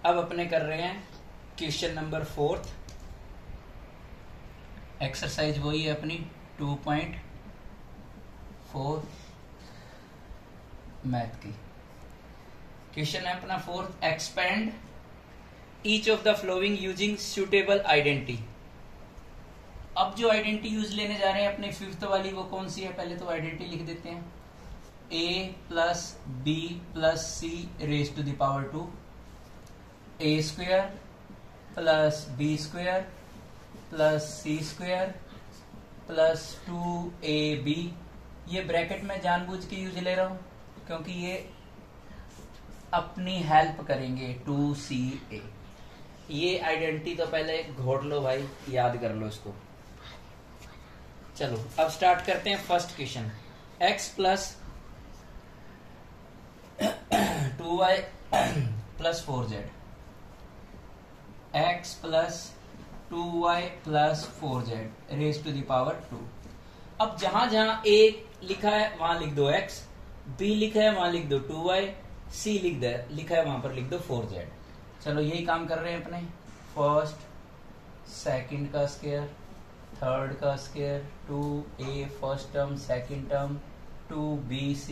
अब अपने कर रहे हैं क्वेश्चन नंबर 4। एक्सरसाइज वही है अपनी 2.4 मैथ की। क्वेश्चन है अपना 4th, expand each of the flowing using suitable identity. अब जो आइडेंटिटी यूज लेने जा रहे हैं अपने 5th वाली, वो कौन सी है? पहले तो आइडेंटिटी लिख देते हैं। a plus B plus C raise to the power 2, a square plus B square plus C square plus 2ab। ये ब्रैकेट में जानबूझ के यूज ले रहा हूं क्योंकि ये अपनी हेल्प करेंगे 2ca। ये आइडेंटिटी तो पहले घोट लो भाई, याद कर लो इसको। चलो अब स्टार्ट करते हैं first question. x plus 2y plus 4z, x plus 2y plus 4z raise to the power 2। अब जहां जहां a लिखा है वहां लिख दो x, b लिखा है वहां लिख दो 2y, c लिखा है वहां पर लिख दो 4z। चलो यही काम कर रहे हैं अपने। फर्स्ट सेकंड का स्क्वायर, थर्ड का square, 2a first term, second term 2bc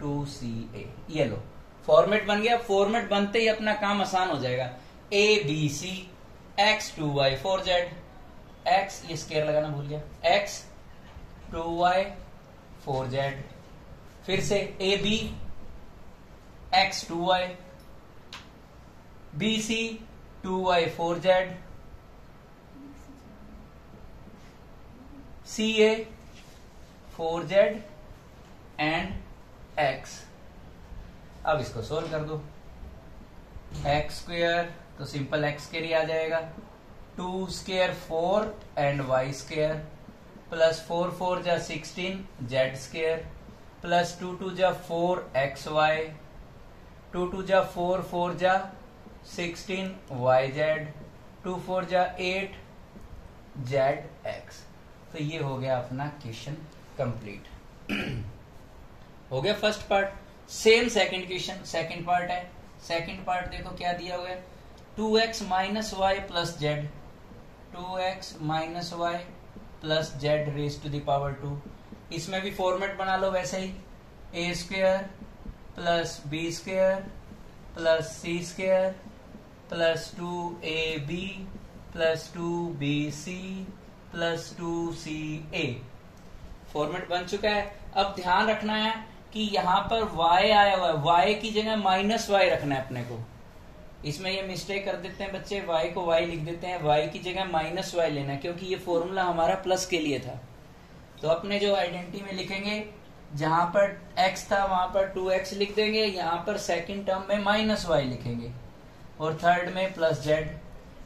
2ca। ये लो फॉर्मेट बन गया। फॉर्मेट बनते ही अपना काम आसान हो जाएगा। abc x 2y 4z, x ये स्क्वायर लगाना भूल गया, x 2y 4z। फिर से ab x 2y, bc 2y 4z, ca 4z and x। अब इसको सोल्व कर दो। x स्क्वेयर तो सिंपल x स्क्वेयर ही आ जाएगा, 2 square 4 and y square plus 4 4 जा 16 z स्क्वेयर प्लस 2 2 जा 4 xy, 2 2 जा 4 4 जा 16 yz, 2 4 जा 8 zx। तो ये हो गया अपना क्वेश्चन कंप्लीट। हो गया first part. Same second question, second part है। सेकंड पार्ट देखो क्या दिया हुआ है, 2x minus Y plus Z, 2x minus Y plus Z raise to the power 2। इसमें भी फॉर्मेट बना लो वैसे ही, a square plus b square plus c square plus 2ab plus 2bc plus 2ca। Format बन चुका है। अब ध्यान रखना है कि यहां पर y आया हुआ है, y की जगह माइनस y रखना है अपने को। इसमें ये मिस्टेक कर देते हैं बच्चे, y को y लिख देते हैं, y की जगह माइनस y लेना है क्योंकि ये फॉर्मूला हमारा प्लस के लिए था। तो अपने जो आइडेंटिटी में लिखेंगे, जहां पर x था वहां पर 2x लिख देंगे, यहां पर सेकंड टर्म में माइनस y लिखेंगे और थर्ड में प्लस z।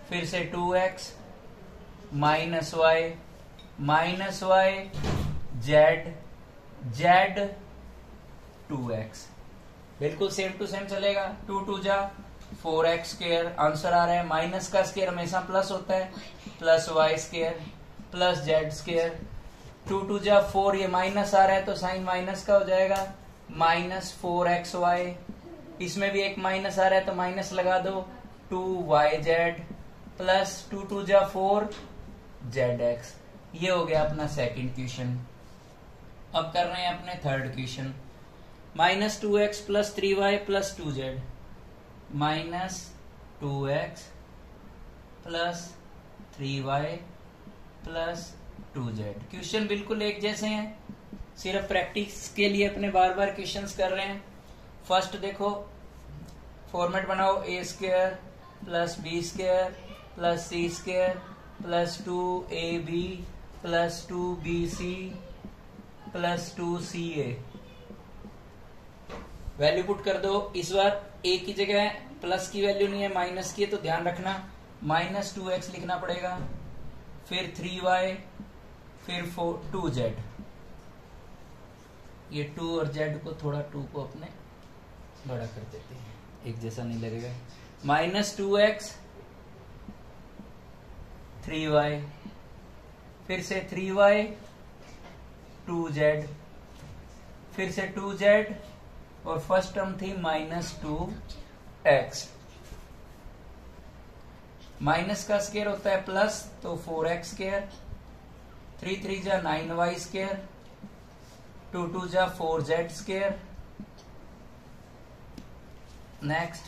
फिर से 2x minus y z 2x। बिल्कुल सेम टू सेम चलेगा। 2 2 जा 4x स्क्वायर, आंसर आ रहा है माइनस का स्क्वायर हमेशा प्लस होता है, plus y square plus z square. 2 2 जा 4, ये माइनस आ रहा है तो साइन माइनस का हो जाएगा, माइनस 4xy। इसमें भी एक माइनस आ रहा है तो माइनस लगा दो, 2yz प्लस 2 2 जा 4 zx। ये हो गया अपना सेकंड क्वेश्चन। अब कर रहे हैं अपने third question. Minus 2x plus 3y plus 2z, minus 2x plus 3y plus 2z। Question बिल्कुल एक जैसे हैं, सिर्फ प्रैक्टिस के लिए अपने बार बार क्वेश्चंस कर रहे हैं। फर्स्ट देखो फॉर्मेट बनाओ, a square plus b square plus c square plus 2ab plus 2bc plus 2ca। Value put कर दो। इस बार a की जगह प्लस की वैल्यू नहीं है, माइनस की है, तो ध्यान रखना माइनस 2x लिखना पड़ेगा, फिर 3y, फिर 2z। ये 2 और z को थोड़ा 2 को अपने बड़ा कर देते हैं, एक जैसा नहीं लगेगा। माइनस 2x 3y, फिर से 3y 2z, फिर से 2z और फर्स्ट टर्म थी माइनस 2x। माइनस का स्क्वायर होता है प्लस, तो 4x स्क्वायर, 3 3 जा 9y स्क्वायर, 2 2 जा 4z स्क्वायर। नेक्स्ट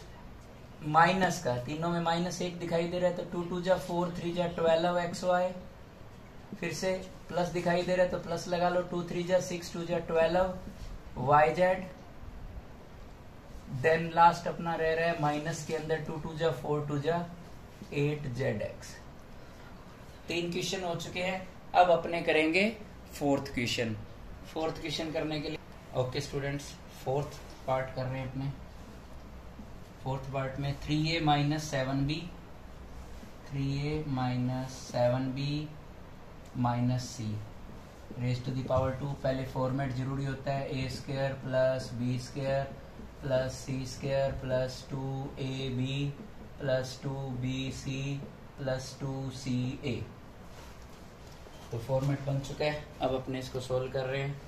माइनस का, तीनों में -1 दिखाई दे रहा है, तो 2 2 जा 4, 3 जा 12xy। फिर से प्लस दिखाई दे रहा है तो प्लस लगा लो, 2 3 जा 6, 2 जा 12yz। देन लास्ट अपना रह रहा है माइनस के अंदर 2 2 जा 4, 2 जा 8zx। 3 क्वेश्चन हो चुके हैं। अब अपने करेंगे फोर्थ क्वेश्चन। फोर्थ क्वेश्चन करने के लिए ओके स्टूडेंट्स, फोर्थ पार्ट कर रहे हैं अपने। फोर्थ पार्ट में 3a minus 7b, 3a minus 7b minus c raise to the power 2। पहले फॉर्मेट जरूरी होता है, a square plus b square plus c square plus 2ab plus 2bc plus 2ca। तो फॉर्मेट बन चुका है। अब अपने इसको सोल्व कर रहे हैं।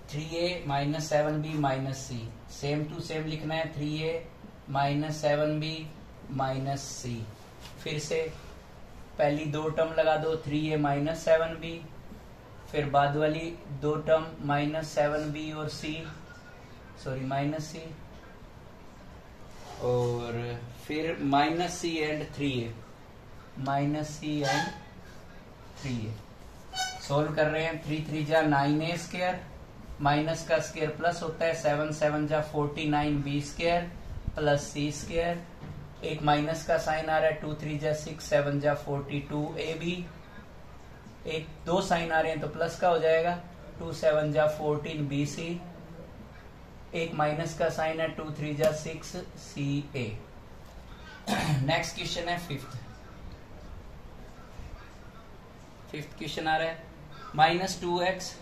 3a minus 7b minus C, same to same लिखना है, 3a माइनस 7b माइनस सी। फिर से पहली दो टर्म लगा दो, 3a माइनस 7b, फिर बाद वाली दो टर्म माइनस 7b और माइनस सी, और फिर minus c and 3a, minus c and 3a। Solve कर रहे हैं। 3 3 जा 9a स्क्वायर, माइनस का स्क्वायर प्लस होता है, 7 7 जा 49b square plus c square. एक माइनस का साइन आ रहा है, 2 3 जा 6, 7 जा 42ab। एक दो साइन आ रहे हैं तो प्लस का हो जाएगा, 2 7 जा 14bc। एक माइनस का साइन है, 2 3 जा 6ca। नेक्स्ट क्वेश्चन है फिफ्थ क्वेश्चन आ रहा है, minus 2x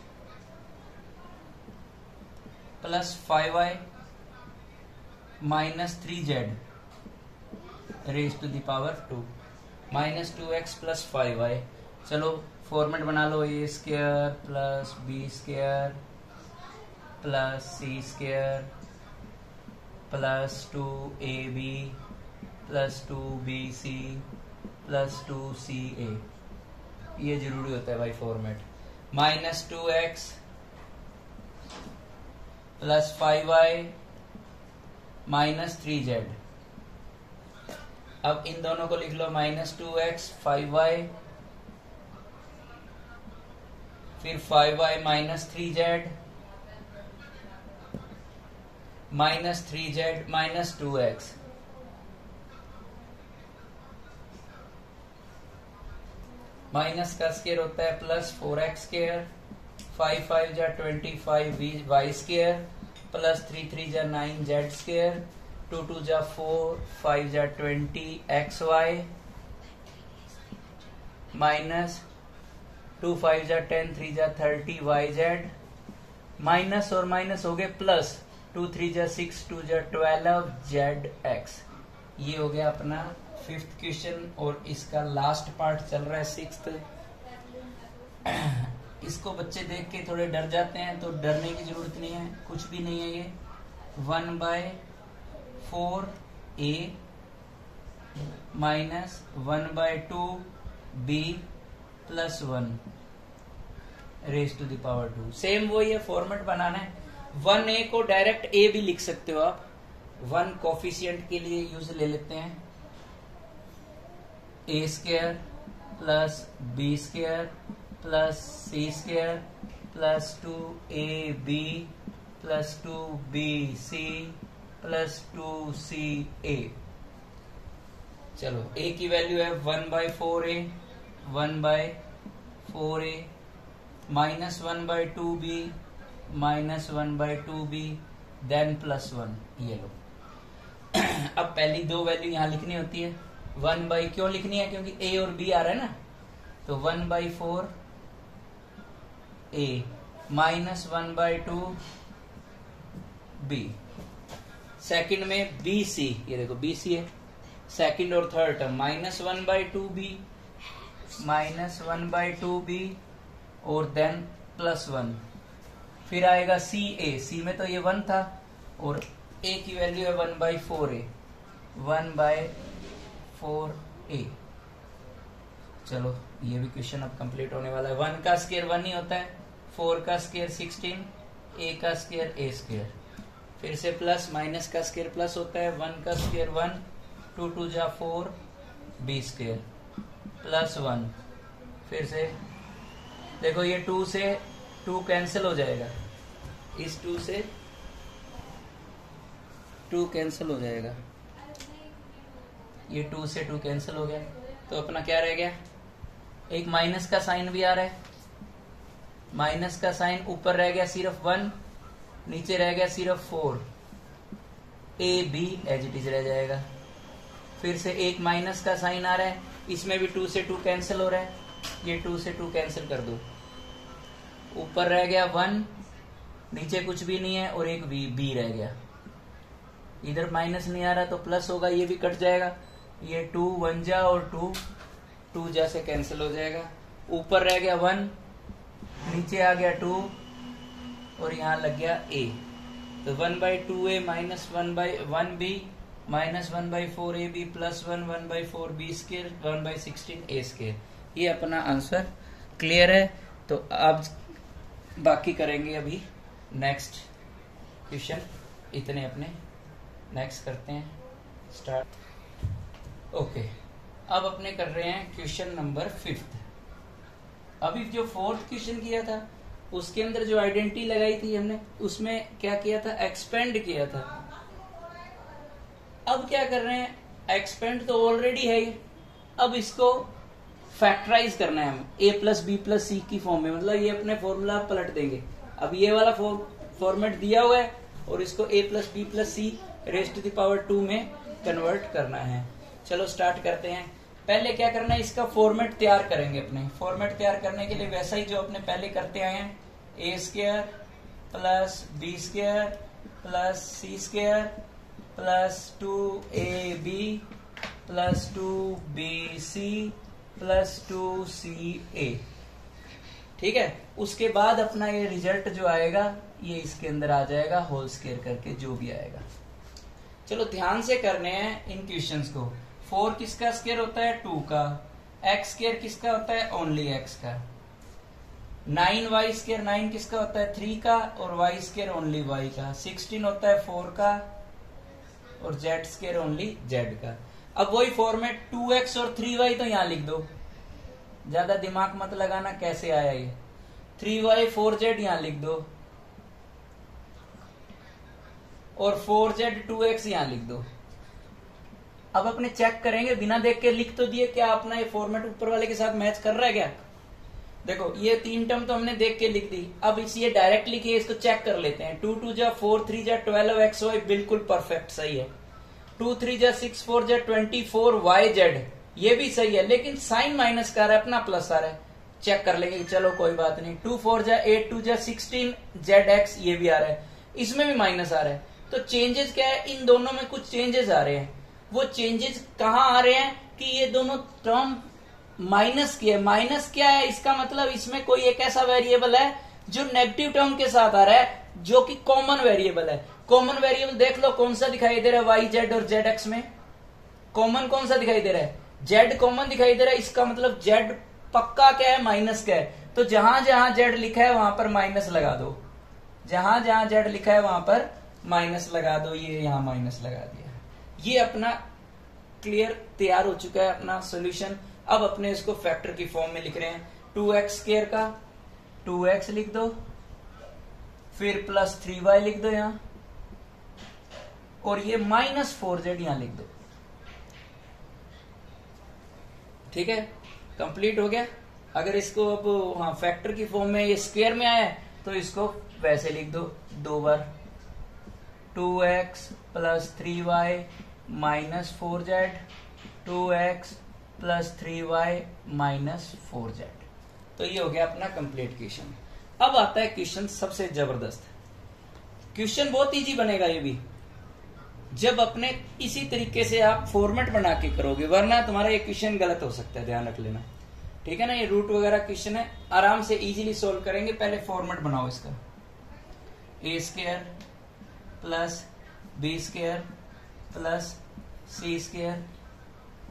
plus 5y minus 3z raise to the power 2, minus 2x plus 5y। चलो फॉर्मेट बना लो, a square plus b square plus c square plus 2ab plus 2bc plus 2ca। ये जरूरी होता है भाई format. Minus 2x plus 5y minus 3z। अब इन दोनों को लिख लो, माइनस 2x 5y, फिर 5y minus 3z minus 3z minus 2x। Minus का स्क्वायर होता है प्लस 4x स्क्वायर, 5 5 जा 25y स्क्वायर प्लस 3 3 जा 9z स्क्वायर, 2 2 जा 4, 5 जा 20xy माइनस 2 5 जा 10, 3 जा 30yz। माइनस और माइनस हो गए प्लस, 2 3 जा 6, 2 जा 12zx। ये हो गया अपना फिफ्थ क्वेश्चन और इसका लास्ट पार्ट चल रहा है सिक्स्थ। इसको बच्चे देख के थोड़े डर जाते हैं, तो डरने की जरूरत नहीं है, कुछ भी नहीं है। ये 1/4a minus 1/2b plus 1 raise to the power 2। Same वही है, फॉर्मेट बनाना है। 1a को डायरेक्ट a भी लिख सकते हो आप, 1 कोफिशिएंट के लिए यूज ले लेते हैं। a square plus b square plus c square plus 2ab plus 2bc plus 2ca। चलो a की वैल्यू है 1/4a, 1/4a minus 1/2b minus 1/2b then plus 1। ये लो। अब पहली दो वैल्यू यहां लिखनी होती है। 1 क्यों लिखनी है? क्योंकि a और b आ रहा है ना, तो 1/4 a माइनस 1/2 b। सेकंड में bc, ये देखो bc है, सेकंड और third term minus 1/2 b minus 1/2 b और देन प्लस 1। फिर आएगा ca, c में तो ये 1 था और a की वैल्यू है 1/4a, 1/4a। चलो ये भी क्वेश्चन अब कंप्लीट होने वाला है। 1 का स्क्वायर 1 ही होता है, 4 का स्क्वायर 16, a का स्क्वायर a स्क्वायर, फिर से प्लस माइनस का स्क्वायर प्लस होता है, 1 का स्क्वायर 1, 2 2 जा 4 b स्क्वायर प्लस 1, फिर से देखो ये 2 से 2 कैंसिल हो जाएगा, इस 2 से 2 कैंसिल हो जाएगा, ये 2 से 2 कैंसिल हो गया, तो अपना क्या रह गया, एक माइनस का साइन भी आ रहा है, माइनस का साइन ऊपर रह गया सिर्फ 1, नीचे रह गया सिर्फ 4, a b as it is रह जाएगा। फिर से एक माइनस का साइन आ रहा है, इसमें भी 2 से 2 कैंसिल हो रहा है, ये 2 से 2 कैंसिल कर दो, ऊपर रह गया 1, नीचे कुछ भी नहीं है और एक बी रह गया, इधर माइनस नहीं आ रहा तो प्लस होगा, ये भी कट जाएगा, ये 2 1 जा और 2 जा से कैंसिल हो जाएगा, ऊपर रह गया 1, नीचे आ गया 2 और यहाँ लग गया a, तो 1/2a minus 1/1b minus 1/4ab plus 1/4b square 1/16a square. ये अपना आंसर क्लियर है। तो अब बाकी करेंगे अभी नेक्स्ट क्वेश्चन, इतने अपने नेक्स्ट करते हैं स्टार्ट। ओके, अब अपने कर रहे हैं क्वेश्चन नंबर 5। अभी जो 4th क्वेश्चन किया था उसके अंदर जो आइडेंटिटी लगाई थी हमने, उसमें क्या किया था, एक्सपेंड किया था। अब क्या कर रहे हैं, एक्सपेंड तो ऑलरेडी है ये, अब इसको फैक्टराइज करना है हमें a प्लस बी प्लस सी की फॉर्म में, मतलब ये अपने फॉर्मूला पलट देंगे। अब ये वाला फॉर्मेट दिया हुआ है और इसको a plus B plus c raise to the power 2 में कन्वर्ट करना है। चलो स्टार्ट करते हैं। पहले क्या करना है, इसका फॉर्मेट तैयार करेंगे। अपने फॉर्मेट तैयार करने के लिए वैसा ही जो अपने पहले करते आए हैं, a square plus b square plus c square plus 2ab plus 2bc plus 2ca, ठीक है। उसके बाद अपना ये रिजल्ट जो आएगा ये इसके अंदर आ जाएगा होल स्क्वायर करके, जो भी आएगा। चलो ध्यान से करने हैं इन क्वेश्चंस को। 4 किसका स्क्वायर होता है, 2 का। x स्क्वायर किसका होता है, ओनली x का। 9y स्क्वायर 9 किसका होता है, 3 का, और y स्क्वायर ओनली y का। 16 होता है 4 का, और z स्क्वायर ओनली z का। अब वही फॉर्मेट 2x और 3y तो यहां लिख दो, ज्यादा दिमाग मत लगाना कैसे आया ये। 3y 4z यहां लिख दो, और 4z 2x यहां लिख दो। अब अपने चेक करेंगे, बिना देख के लिख तो दिए, क्या अपना ये फॉर्मेट ऊपर वाले के साथ मैच कर रहा है क्या। देखो ये 3 टर्म तो हमने देख के लिख दी, अब इसी डायरेक्ट लिखिए, इसको चेक कर लेते हैं। 2 2 जा 4 3 जा 12xy बिल्कुल परफेक्ट सही है। 2 3 जा 6 4 जा 24yz ये भी सही है, लेकिन साइन माइनस का रहा है, अपना प्लस आ रहा है। चेक कर लेंगे, चलो कोई बात नहीं। 2 4 जा 8 2 जा 16 zx ये भी आ रहा है, इसमें भी माइनस आ रहा है। तो चेंजेस क्या है, इन दोनों में कुछ चेंजेस आ रहे हैं। वो चेंजेस कहाँ आ रहे हैं कि ये दोनों टर्म माइनस की है। माइनस क्या है, इसका मतलब इसमें कोई एक ऐसा वेरिएबल है जो नेगेटिव टर्म के साथ आ रहा है, जो कि कॉमन वेरिएबल है। कॉमन वेरिएबल देख लो कौन सा दिखाई दे रहा है, वाई जेड और जेड एक्स में कॉमन कौन सा दिखाई दे रहा है, जेड कॉमन दिखाई दे रहा है। इसका मतलब जेड पक्का क्या है, माइनस का है। तो जहां जहां जेड लिखा है वहां पर माइनस लगा दो, जहां जहां जेड लिखा है वहां पर माइनस लगा दो। ये यहां माइनस लगा दिया। ये अपना क्लियर तैयार हो चुका है अपना सॉल्यूशन। अब अपने इसको फैक्टर की फॉर्म में लिख रहे हैं। 2x स्क्वायर का 2x लिख दो, फिर प्लस 3y लिख दो यहां, और ये माइनस 4z यहां लिख दो। ठीक है, कंप्लीट हो गया। अगर इसको अब वहां फैक्टर की फॉर्म में ये स्क्वायर में आया तो इसको वैसे लिख दो 2 बार। 2x plus 3y minus 4z, 2x plus 3y minus 4z। तो ये हो गया अपना कंप्लीट क्वेश्चन। अब आता है क्वेश्चन सबसे जबरदस्त। क्वेश्चन बहुत इजी बनेगा ये भी, जब अपने इसी तरीके से आप फॉर्मेट बना के करोगे, वरना तुम्हारा ये क्वेश्चन गलत हो सकता है, ध्यान रख लेना। ठीक है ना, ये रूट वगैरह क्वेश्चन है, आराम से इजीली सोल्व करेंगे। पहले फॉर्मेट बनाओ इसका, a square plus b square plus c square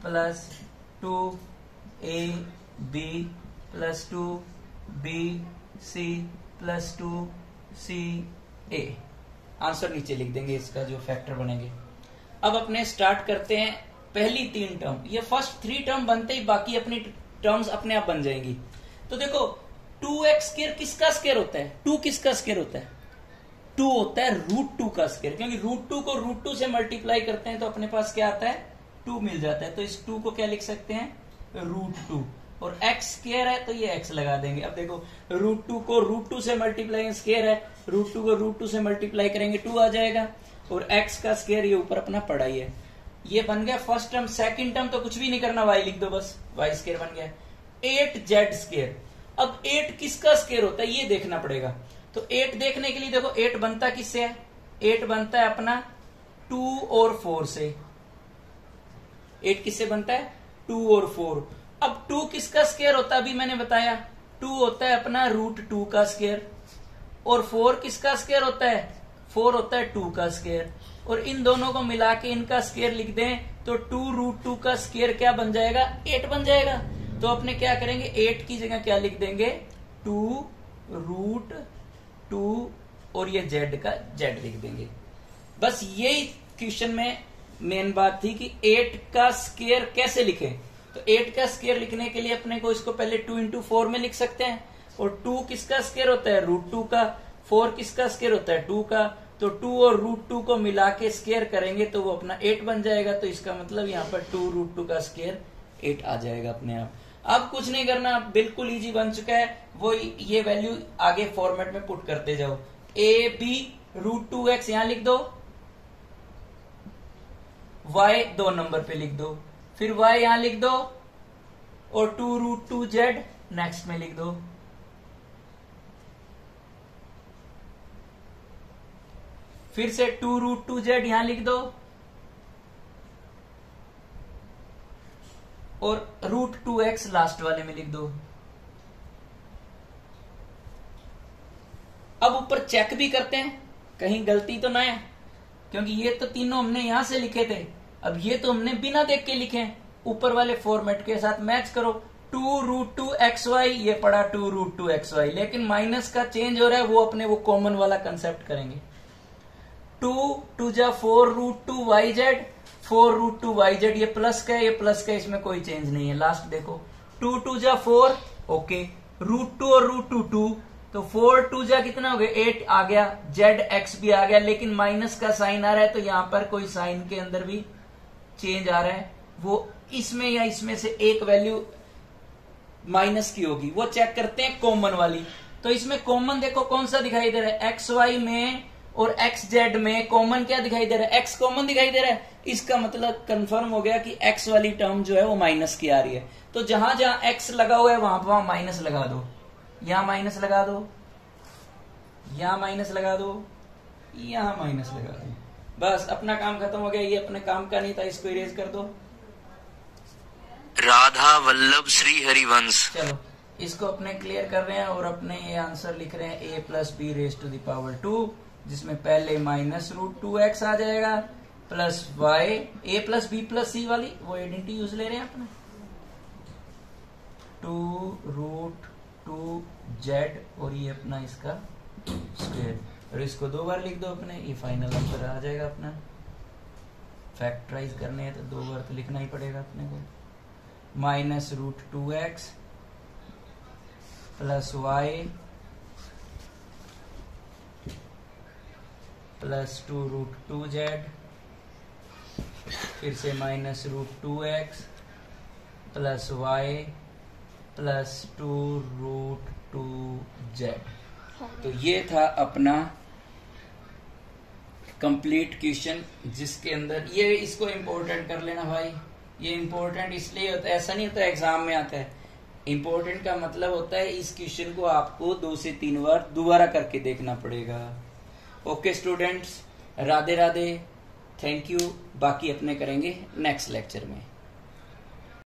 plus 2ab b plus 2 b c plus 2 c a. Answer नीचे लिख देंगे इसका जो फैक्टर बनेंगे। अब अपने स्टार्ट करते हैं पहली 3 टर्म। ये फर्स्ट 3 टर्म बनते ही बाकी अपनी टर्म्स अपने आप बन जाएंगी। तो देखो 2x स्क्वायर किसका स्क्वायर होता है? 2 किसका स्क्वायर होता है? 2 होता है √2 का स्क्वायर, क्योंकि √2 को √2 से मल्टीप्लाई करते हैं तो अपने पास क्या आता है? 2 मिल जाता है। तो इस 2 को क्या लिख सकते हैं? √2। और x स्क्वायर है तो ये x लगा देंगे। अब देखो √2 को √2 से मल्टीप्लाई, स्क्वायर है, √2 को √2 से मल्टीप्लाई करेंगे 2 आ जाएगा, और x का स्क्वायर ये ऊपर अपना पड़ा ही है। ये बन गया फर्स्ट टर्म। सेकंड टर्म तो कुछ भी नहीं करना, y लिख दो बस, y स्क्वायर बन गया। 8z square. अब 8 किसका स्क्वायर होता है ये देखना पड़ेगा। तो 8 देखने के लिए देखो 8 बनता किससे है? 8 बनता है अपना 2 और 4 से। 8 किससे बनता है? 2 और 4। अब 2 किसका स्क्वायर होता है? अभी मैंने बताया 2 होता है अपना √2 का स्क्वायर, और 4 किसका स्क्वायर होता है? 4 होता है 2 का स्क्वायर। और इन दोनों को मिला के इनका स्क्वायर लिख दें तो 2 √2 का स्क्वायर क्या बन जाएगा? 8 बन जाएगा। तो अपने क्या करेंगे? 8 की जगह क्या लिख देंगे? 2 √2 और ये z का z लिख देंगे। बस यही क्वेश्चन में मेन बात थी कि 8 का स्क्वायर कैसे लिखें। तो 8 का स्क्वायर लिखने के लिए अपने को इसको पहले 2 × 4 में लिख सकते हैं। और 2 किसका स्क्वायर होता है? √2 का। 4 किसका स्क्वायर होता है? 2 का। तो 2 और √2 को मिला के स्क्वायर करेंगे तो वो अपना 8 बन जाएगा। तो इसका मतलब यहाँ पर 2 √2 का स्क्वायर 8 आ जाएगा अपने आप। अब कुछ नहीं करना, बिल्कुल इजी बन चुका है। वो ये वैल्यू आगे फॉर्मेट में पुट करते जाओ। a b √2x यहां लिख दो, y 2 नंबर पे लिख दो, फिर y यहां लिख दो, और 2 √2z नेक्स्ट में लिख दो। फिर से 2 √2z यहां लिख दो, और √2x लास्ट वाले में लिख दो। अब ऊपर चेक भी करते हैं कहीं गलती तो ना है, क्योंकि ये तो तीनों हमने यहां से लिखे थे। अब ये तो हमने बिना देख के लिखे हैं, ऊपर वाले फॉर्मेट के साथ मैच करो। 2 √2xy ये पड़ा 2 √2xy, लेकिन माइनस का चेंज हो रहा है, वो अपने वो कॉमन वाला कंसेप्ट करेंगे। 2 2 जा 4 √2yz, 4 √2yz, ये प्लस का है, ये प्लस का है, इसमें कोई चेंज नहीं है। लास्ट देखो 2 2 जा 4, ओके, √2 और √2 2, तो 4 2 जा कितना हो गया? 8 आ गया, zx भी आ गया, लेकिन माइनस का साइन आ रहा है, तो यहां पर कोई साइन के अंदर भी चेंज आ रहा है, वो इसमें या इसमें से एक वैल्यू माइनस की होगी, वो चेक करते हैं कॉमन वाली। तो इसमें कॉमन देखो कौन सा दिखाई दे रहा है? xy में और xz में कॉमन क्या दिखाई दे रहा है? x कॉमन दिखाई दे रहा है। इसका मतलब कंफर्म हो गया कि x वाली टर्म जो है वो माइनस की आ रही है। तो जहां जहां x लगा हुआ है वहां माइनस लगा दो। यहां माइनस लगा दो, यहां माइनस लगा दो, यहां माइनस लगा दो, बस अपना काम खत्म हो गया। ये अपने काम का नहीं था, इसको इरेज कर दो। राधा वल्लभ श्री हरिवंश। चलो इसको अपने क्लियर कर रहे हैं और अपने ये आंसर लिख रहे हैं a + b⁻², जिसमें पहले -√2x आ जाएगा, plus y, a + b + c वाली वो आइडेंटिटी यूज ले रहे हैं अपने, 2 √2z, और ये अपना इसका स्क्वायर, और इसको 2 बार लिख दो अपने, ये फाइनल आंसर आ जाएगा अपना। फैक्टराइज करने हैं तो 2 बार तो लिखना ही पड़ेगा अपने को। -√2x plus y plus 2 √2z, फिर से -√2x plus y plus 2 √2z। तो ये था अपना कंप्लीट क्वेश्चन, जिसके अंदर ये, इसको इम्पोर्टेंट कर लेना भाई। ये इम्पोर्टेंट इसलिए होता है, ऐसा नहीं होता एग्जाम में आता है। इम्पोर्टेंट का मतलब होता है इस क्वेश्चन को आपको 2 से 3 बार दोबारा करके देखना पड़ेगा। Okay students, Radhe Radhe, thank you. बाकी अपने करेंगे नेक्स्ट लेक्चर में।